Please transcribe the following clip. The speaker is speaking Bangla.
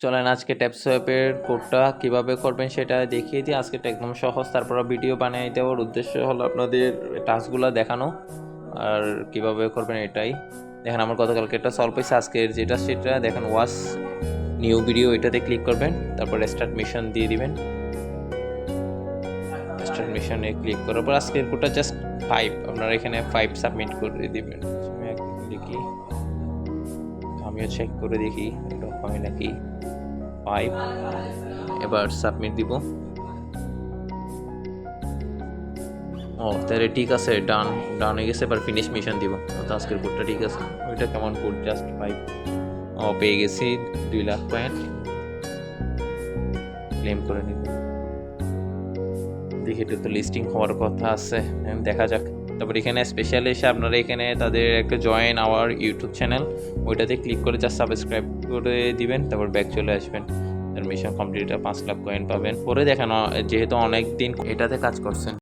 চলেন আজকে ট্যাপসোয়াপের কোডটা কিভাবে করবেন সেটা দেখিয়ে দিই। আজকে একদম সহজ, তারপর ভিডিও বানিয়ে দেওয়ার উদ্দেশ্য হলো আপনাদের টাস্কগুলো দেখানো আর কিভাবে করবেন এটাই। দেখেন আমার গতকালকে এটা সলভ হয়েছে, আজকের যেটা সেটা দেখেন ওয়াচ নিউ ভিডিও, এটাতে ক্লিক করবেন, তারপর স্টার্ট মিশন দিয়ে দিবেন। স্টার্ট মিশনে ক্লিক করার পর আজকের কোডটা জাস্ট 5, আপনারা এখানে 5 সাবমিট করে দিবেন। দেখি, আমিও চেক করে দেখি এটা হয় নাকি। 5, এবার সাবমিট দিব। ও তাহলে ঠিক আছে, ডান ডান হয়ে গেছে। এবার ফিনিশ মিশন দিব। তো আজকের কোডটা ঠিক আছে। ওইটা কেমন কোড? জাস্ট 5। ও পেয়ে গেছি 2 লাখ পয়েন্ট, ক্লেম করে নিব। দেখি এটা তো লিস্টিং হওয়ার কথা আছে, দেখা যাক। তারপর এখানে স্পেশাল এসে আপনারা এখানে তাদের একটা জয়েন আওয়ার ইউটিউব চ্যানেল, ওইটাতে ক্লিক করে জাস্ট সাবস্ক্রাইব করে দিবেন, তারপর ব্যাক চলে আসবেন। মিশন কমপ্লিট, 5 লাখ কয়েন পাবেন। পরে দেখেন যেহেতু অনেক দিন এটাতে কাজ করছেন।